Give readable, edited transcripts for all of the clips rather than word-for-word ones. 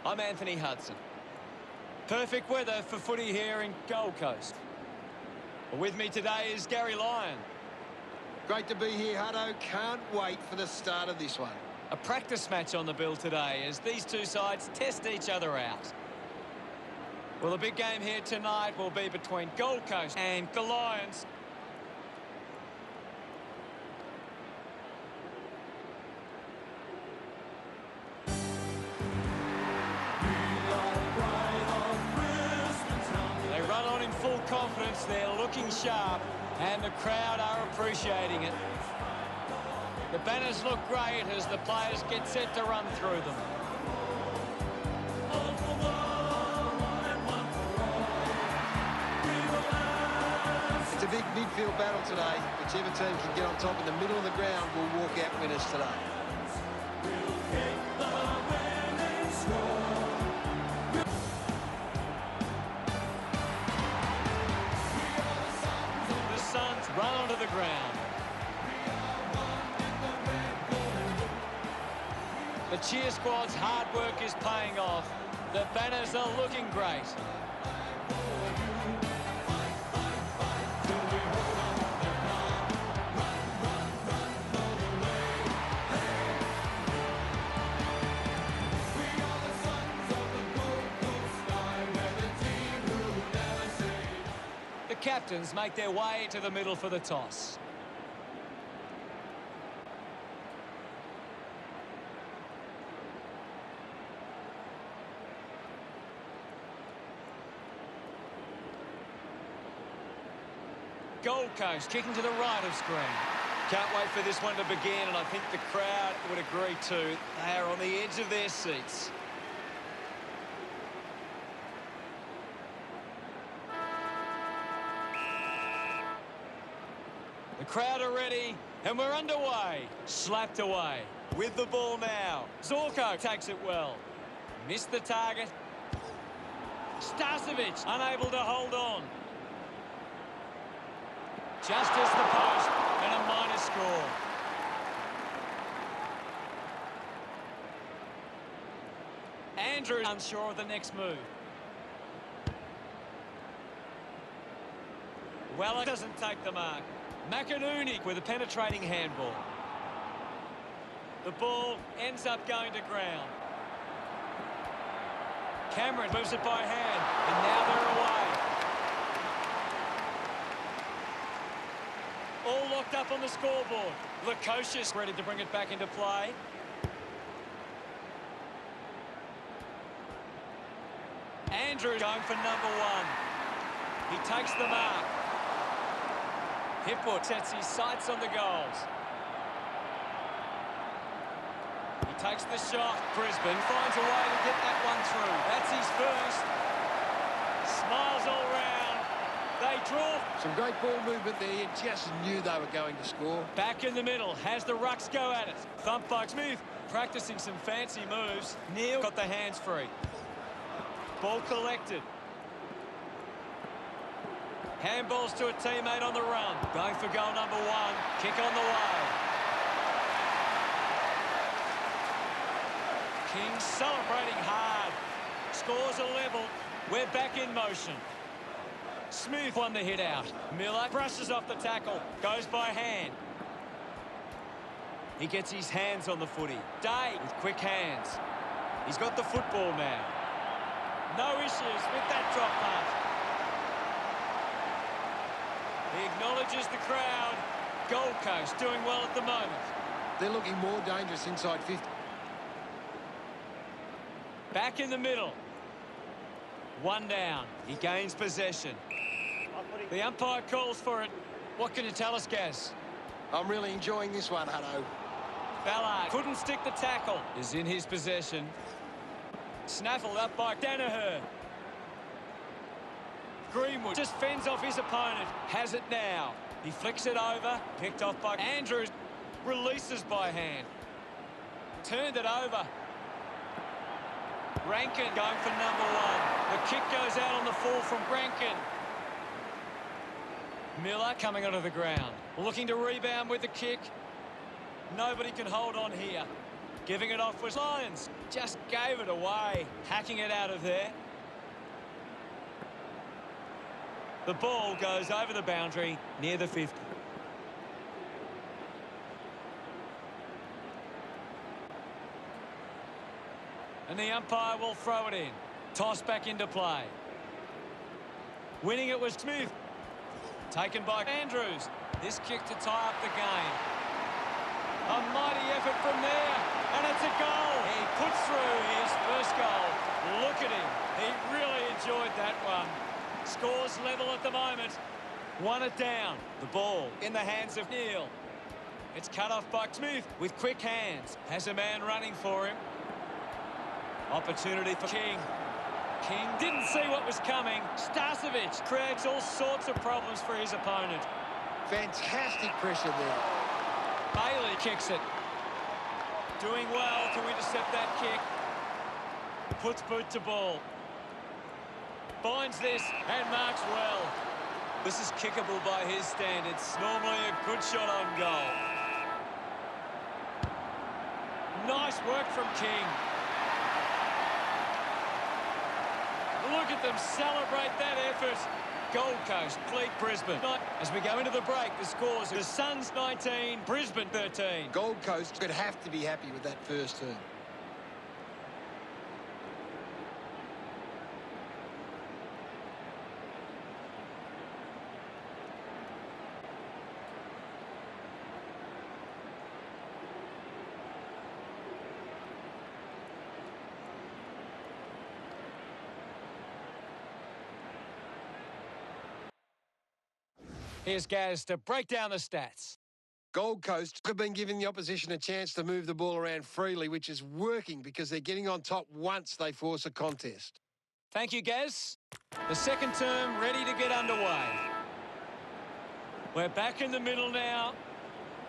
I'm Anthony Hudson. Perfect weather for footy here in Gold Coast. With me today is Gary Lyon. Great to be here, Hutto. Can't wait for the start of this one. A practice match on the bill today as these two sides test each other out. Well, the big game here tonight will be between Gold Coast and the Lions. They run on in full confidence, they're looking sharp, and the crowd are appreciating it. The banners look great as the players get set to run through them. It's a big midfield battle today. Whichever team can get on top in the middle of the ground will walk out winners today. The Suns run onto the ground. The cheer squad's hard work is paying off. The banners are looking great. The captains make their way to the middle for the toss. Gold Coast kicking to the right of screen. Can't wait for this one to begin, and I think the crowd would agree too. They are on the edge of their seats. The crowd are ready, and we're underway. Slapped away. With the ball now. Zorko takes it well. Missed the target. Starcevic unable to hold on. Just as the post, and a minor score. Andrew unsure of the next move. Well, it doesn't take the mark. McInerney with a penetrating handball. The ball ends up going to ground. Cameron moves it by hand, and now they're away. All locked up on the scoreboard. Lukosius ready to bring it back into play. Andrew going for number one. He takes the mark. Hipwood sets his sights on the goals. He takes the shot. Brisbane finds a way to get that one through. That's his first. Smiles all round. They draw. Some great ball movement there. You just knew they were going to score. Back in the middle. Has the rucks go at it. Thump by Smith. Practicing some fancy moves. Neil got the hands free. Ball collected. Handballs to a teammate on the run. Going for goal number one. Kick on the way. King celebrating hard. Scores a level. We're back in motion. Smith won the hit out. Miller brushes off the tackle. Goes by hand. He gets his hands on the footy. Day with quick hands. He's got the football now. No issues with that drop pass. He acknowledges the crowd. Gold Coast doing well at the moment. They're looking more dangerous inside 50. Back in the middle. One down. He gains possession. The umpire calls for it. What can you tell us, Gaz? I'm really enjoying this one, Hutto. Ballard couldn't stick the tackle. Is in his possession. Snaffled up by Danaher. Greenwood just fends off his opponent. Has it now. He flicks it over. Picked off by Andrews. Releases by hand. Turned it over. Rankin going for number one. The kick goes out on the fall from Rankin. Miller coming onto the ground. Looking to rebound with the kick. Nobody can hold on here. Giving it off was Lyons. Just gave it away. Hacking it out of there. The ball goes over the boundary near the 50. And the umpire will throw it in. Toss back into play. Winning it was Smith. Taken by Andrews. This kick to tie up the game. A mighty effort from there. And it's a goal. He puts through his first goal. Look at him. He really enjoyed that one. Scores level at the moment. Won it down. The ball in the hands of Neil. It's cut off by Smith with quick hands. Has a man running for him. Opportunity for King. King didn't see what was coming. Starcevic creates all sorts of problems for his opponent. Fantastic pressure there. Bailey kicks it. Doing well to intercept that kick. Puts boot to ball. Finds this and marks well. This is kickable by his standards. Normally a good shot on goal. Nice work from King. Look at them celebrate that effort. Gold Coast lead Brisbane. As we go into the break, the scores are the Suns 19, Brisbane 13. Gold Coast could have to be happy with that first turn. Here's Gaz to break down the stats. Gold Coast have been giving the opposition a chance to move the ball around freely, which is working because they're getting on top once they force a contest. Thank you, Gaz. The second term ready to get underway. We're back in the middle now.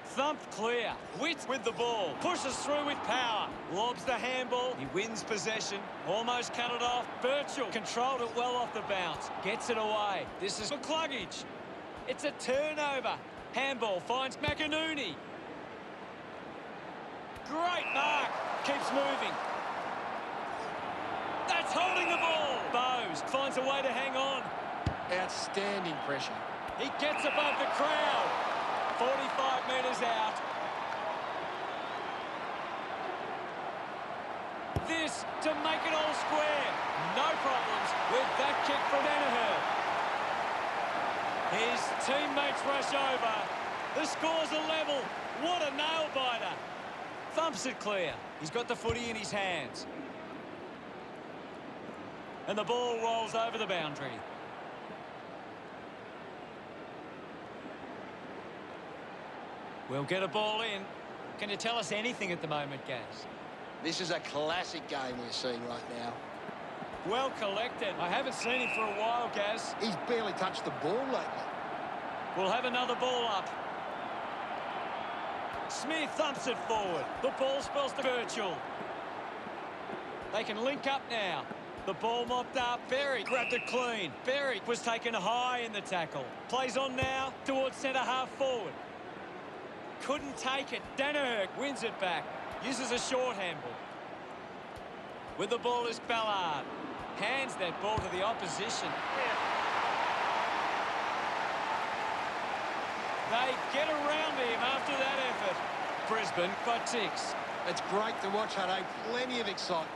Thumped clear. Witt with the ball. Pushes through with power. Lobs the handball. He wins possession. Almost cut it off. Birchall controlled it well off the bounce. Gets it away. This is McCluggage. It's a turnover. Handball finds McInerney. Great mark. Keeps moving. That's holding the ball. Bowes finds a way to hang on. Outstanding pressure. He gets above the crowd. 45 metres out. This to make it all square. No problems with that kick from Danaher. His teammates rush over. The score's a level. What a nail-biter. Thumps it clear. He's got the footy in his hands. And the ball rolls over the boundary. We'll get a ball in. Can you tell us anything at the moment, Gaz? This is a classic game we're seeing right now. Well collected. I haven't seen him for a while, Gaz. He's barely touched the ball lately. We'll have another ball up. Smith thumps it forward. The ball spills to Birchall. They can link up now. The ball mopped up. Berry grabbed it clean. Berry was taken high in the tackle. Plays on now towards centre half forward. Couldn't take it. Danaher wins it back. Uses a short handball. With the ball is Ballard. Hands that ball to the opposition. They get around him after that effort. Brisbane got 6. It's great to watch, Hutto. Plenty of excitement.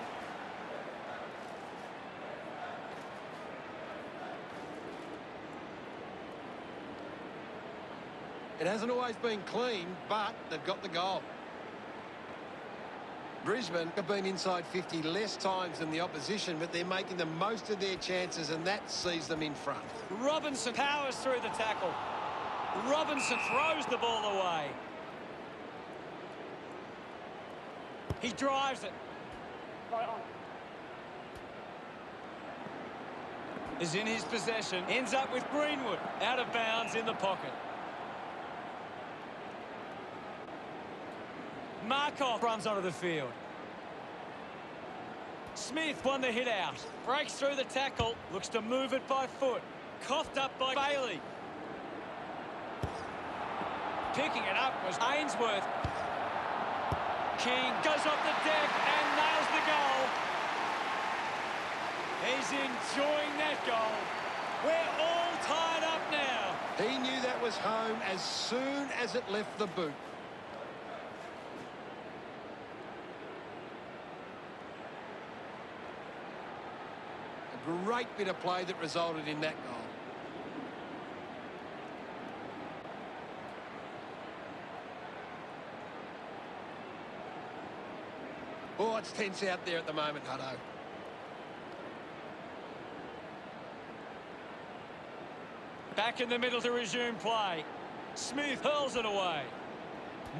It hasn't always been clean, but they've got the goal. Brisbane have been inside 50 less times than the opposition, but they're making the most of their chances, and that sees them in front. Robinson powers through the tackle. Robinson throws the ball away. He drives it. Right on. Is in his possession. Ends up with Greenwood. Out of bounds in the pocket. Markov runs onto the field. Smith won the hit out. Breaks through the tackle. Looks to move it by foot. Coughed up by Bailey. Picking it up was Ainsworth. King goes off the deck and nails the goal. He's enjoying that goal. We're all tied up now. He knew that was home as soon as it left the boot. A great bit of play that resulted in that goal. Oh, it's tense out there at the moment, Hutto. Back in the middle to resume play. Smith hurls it away.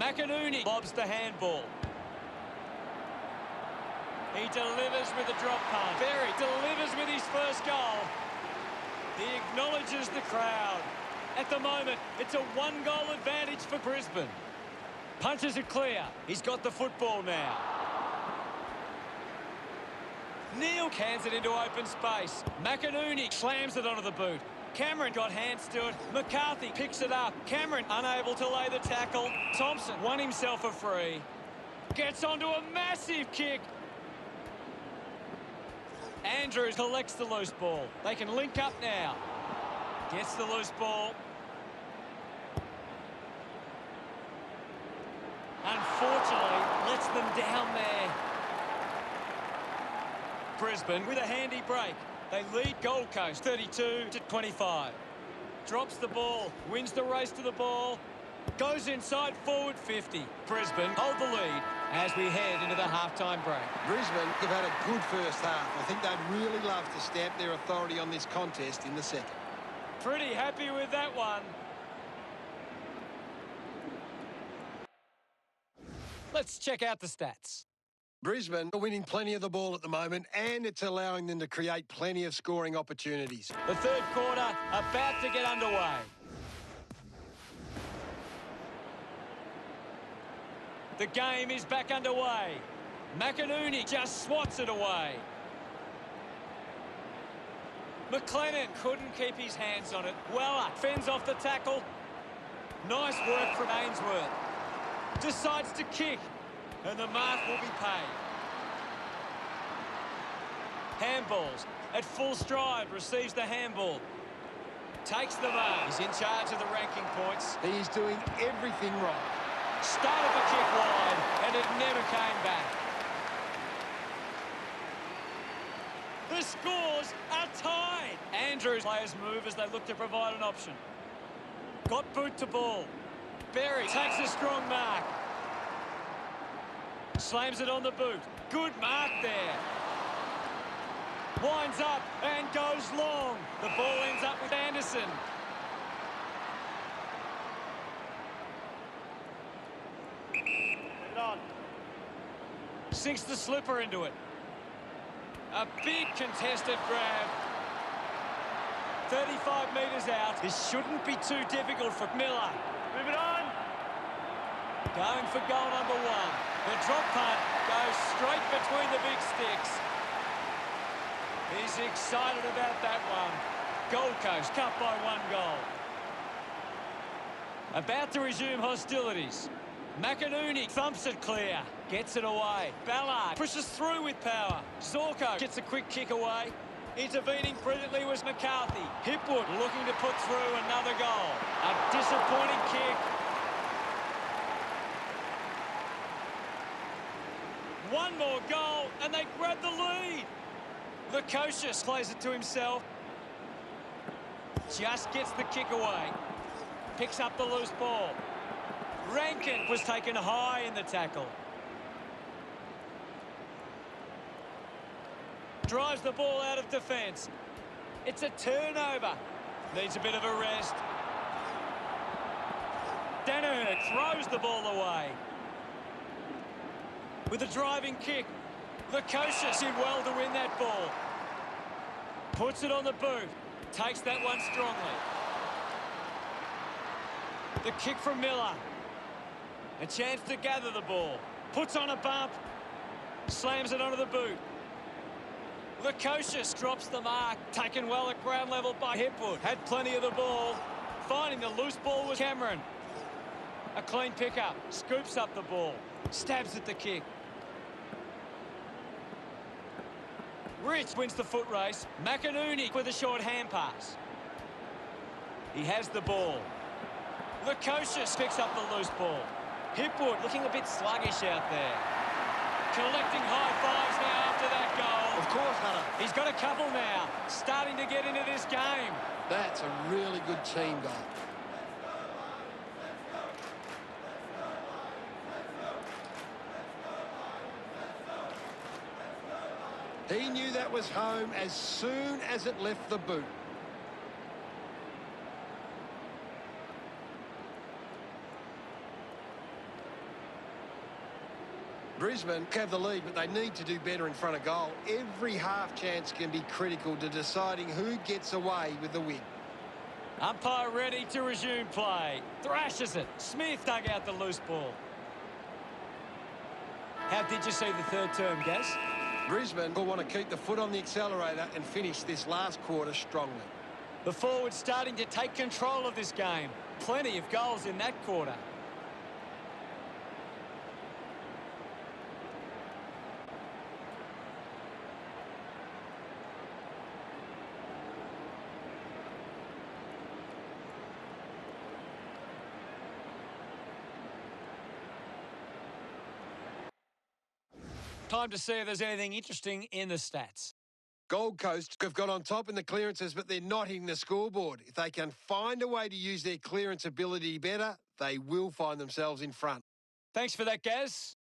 McInerney lobs the handball. He delivers with a drop punt. Berry delivers with his first goal. He acknowledges the crowd. At the moment, it's a one-goal advantage for Brisbane. Punches it clear. He's got the football now. Neal cans it into open space. McInerney slams it onto the boot. Cameron got hands to it. McCarthy picks it up. Cameron unable to lay the tackle. Thompson won himself a free. Gets onto a massive kick. Andrews collects the loose ball. They can link up now. Gets the loose ball. Unfortunately, lets them down there. Brisbane with a handy break. They lead Gold Coast 32-25. Drops the ball, wins the race to the ball, goes inside forward 50. Brisbane hold the lead as we head into the halftime break. Brisbane have had a good first half. I think they'd really love to stamp their authority on this contest in the second. Pretty happy with that one. Let's check out the stats. Brisbane are winning plenty of the ball at the moment, and it's allowing them to create plenty of scoring opportunities. The third quarter about to get underway. The game is back underway. McInerney just swats it away. McLennan couldn't keep his hands on it. Weller fends off the tackle. Nice work from Ainsworth. Decides to kick, and the mark will be paid. Handballs at full stride, receives the handball. Takes the mark. He's in charge of the ranking points. He's doing everything right. Started the kick wide, and it never came back. The scores are tied. Andrews players move as they look to provide an option. Got boot to ball. Berry takes a strong mark. Slams it on the boot. Good mark there. Winds up and goes long. The ball ends up with Anderson. Sinks the slipper into it. A big contested grab. 35 metres out. This shouldn't be too difficult for Miller. Move it on. Going for goal number one. The drop punt goes straight between the big sticks. He's excited about that one. Gold Coast cut by 1 goal. About to resume hostilities. McInerney thumps it clear. Gets it away. Ballard pushes through with power. Zorko gets a quick kick away. Intervening brilliantly was McCarthy. Hipwood looking to put through another goal. A disappointing kick. One more goal and they grab the lead. Lukosius plays it to himself. Just gets the kick away. Picks up the loose ball. Rankin was taken high in the tackle. Drives the ball out of defence. It's a turnover. Needs a bit of a rest. Danaher throws the ball away. With a driving kick. Lukosius did well to win that ball. Puts it on the boot. Takes that one strongly. The kick from Miller. A chance to gather the ball. Puts on a bump. Slams it onto the boot. Lukosius drops the mark. Taken well at ground level by Hipwood. Had plenty of the ball. Finding the loose ball was Cameron. A clean pickup. Scoops up the ball. Stabs at the kick. Rich wins the foot race. McInerney with a short hand pass. He has the ball. Lukosius picks up the loose ball. Hipwood looking a bit sluggish out there. Collecting high fives now after that goal. Of course, Hunter. He's got a couple now. Starting to get into this game. That's a really good team goal. He knew that was home as soon as it left the boot. Brisbane have the lead, but they need to do better in front of goal. Every half chance can be critical to deciding who gets away with the win. Umpire ready to resume play. Thrashes it. Smith dug out the loose ball. How did you see the third term, Gaz? Brisbane will want to keep the foot on the accelerator and finish this last quarter strongly. The forward starting to take control of this game. Plenty of goals in that quarter. Time to see if there's anything interesting in the stats. Gold Coast have got on top in the clearances, but they're not hitting the scoreboard. If they can find a way to use their clearance ability better, they will find themselves in front. Thanks for that, Gaz.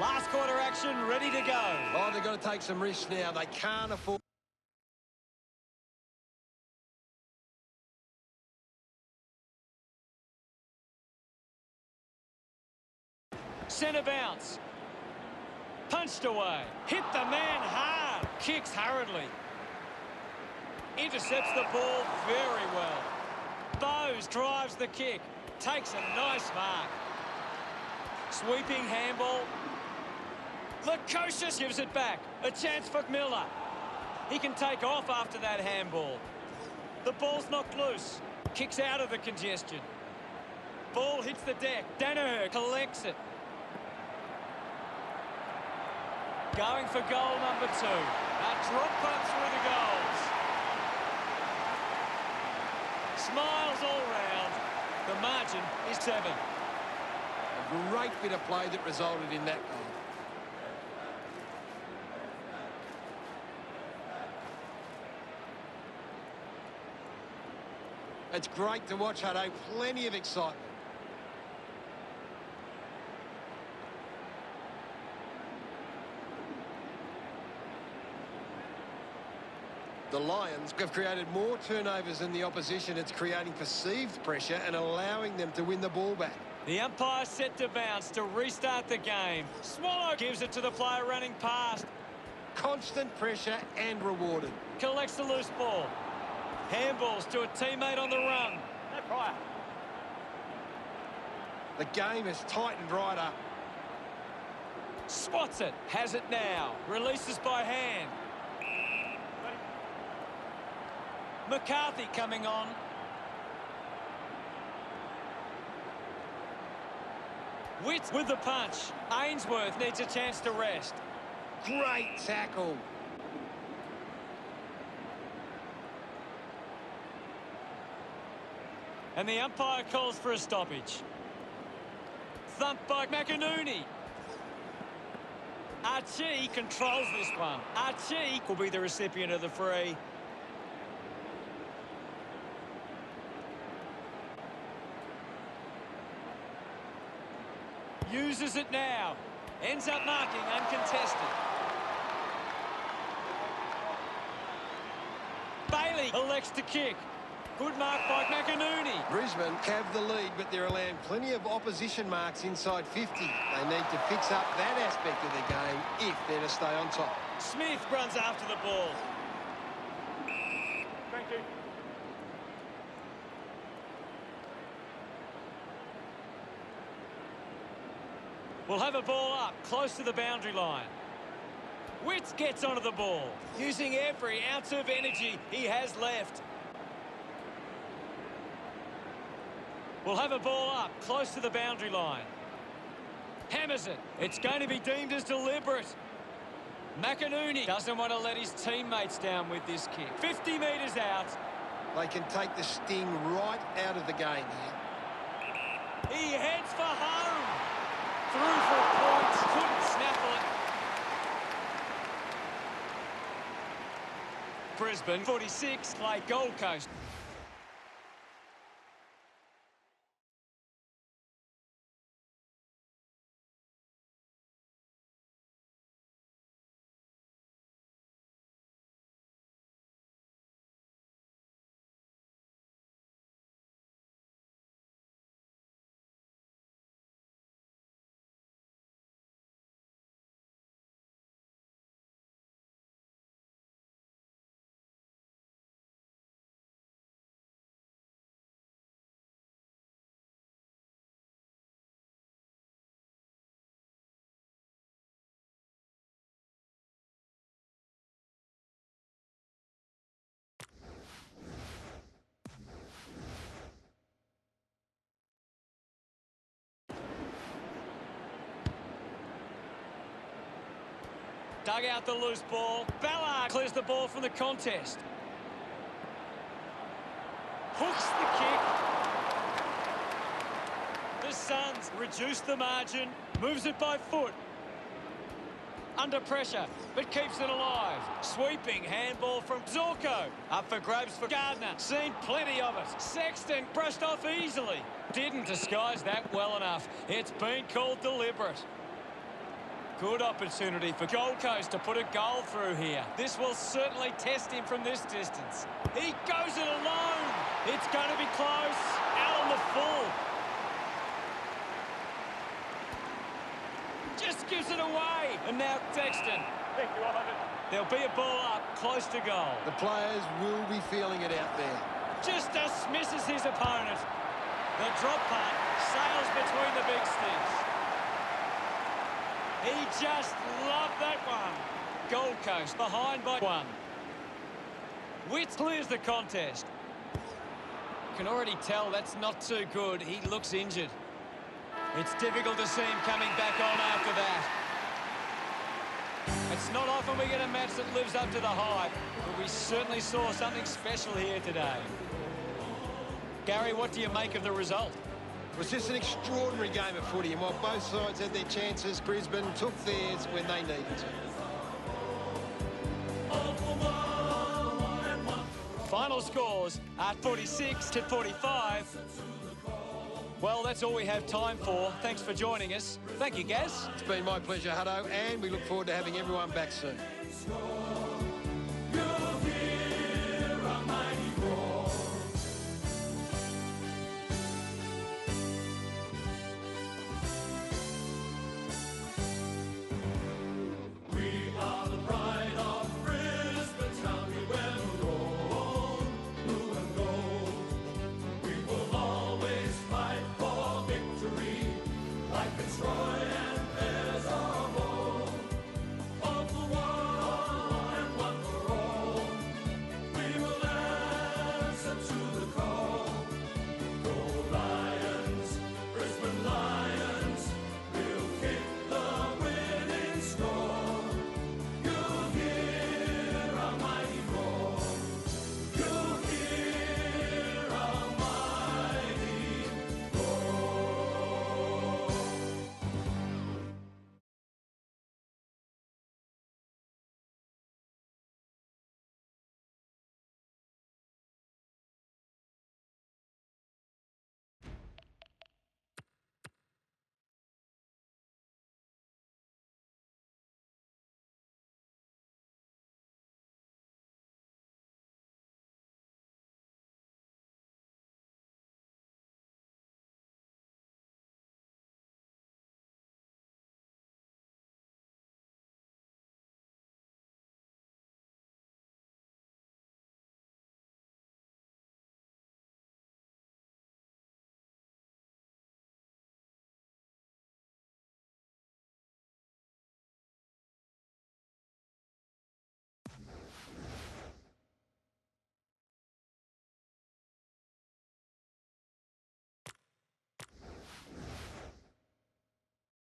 Last quarter action ready to go. Oh, they've got to take some risks now. They can't afford... Centre bounce. Punched away. Hit the man hard. Kicks hurriedly. Intercepts the ball very well. Bowes drives the kick. Takes a nice mark. Sweeping handball. Lukosius gives it back. A chance for Miller. He can take off after that handball. The ball's knocked loose. Kicks out of the congestion. Ball hits the deck. Danaher collects it. Going for goal number 2. A drop punt through the goals. Smiles all round. The margin is 7. A great bit of play that resulted in that goal. It's great to watch, Hutto. Plenty of excitement. The Lions have created more turnovers than the opposition. It's creating perceived pressure and allowing them to win the ball back. The umpire set to bounce to restart the game. Swallow gives it to the player running past. Constant pressure and rewarded. Collects the loose ball. Handballs to a teammate on the run. No prior. The game has tightened right up. Spots it. Has it now. Releases by hand. McCarthy coming on. Witts with the punch. Ainsworth needs a chance to rest. Great tackle. And the umpire calls for a stoppage. Thumped by McInerney. Archie controls this one. Archie will be the recipient of the free. Uses it now. Ends up marking uncontested. Bailey elects to kick. Good mark by McInerney. Brisbane have the lead, but they're allowing plenty of opposition marks inside 50. They need to fix up that aspect of the game if they're to stay on top. Smith runs after the ball. Thank you. We'll have a ball up, close to the boundary line. Witts gets onto the ball, using every ounce of energy he has left. We'll have a ball up, close to the boundary line. Hammers it. It's going to be deemed as deliberate. McInerney doesn't want to let his teammates down with this kick. 50 metres out. They can take the sting right out of the game here. He heads for home. Through for points. Couldn't snaffle it. Brisbane 46, play Gold Coast. Dug out the loose ball. Ballard clears the ball from the contest. Hooks the kick. The Suns reduce the margin. Moves it by foot. Under pressure, but keeps it alive. Sweeping handball from Zorko. Up for grabs for Gardner. Seen plenty of it. Sexton brushed off easily. Didn't disguise that well enough. It's been called deliberate. Good opportunity for Gold Coast to put a goal through here. This will certainly test him from this distance. He goes it alone. It's going to be close. Out on the full. Just gives it away. And now Sexton. There'll be a ball up close to goal. The players will be feeling it out there. Just dismisses his opponent. The drop punt sails between the big sticks. He just loved that one. Gold Coast behind by 1. Witts clears the contest. Can already tell that's not too good. He looks injured. It's difficult to see him coming back on after that. It's not often we get a match that lives up to the hype, but we certainly saw something special here today. Gary, what do you make of the result? It was just an extraordinary game of footy, and while both sides had their chances, Brisbane took theirs when they needed to. Final scores are 46-45. Well, that's all we have time for. Thanks for joining us. Thank you, Gaz. It's been my pleasure, Hutto, and we look forward to having everyone back soon.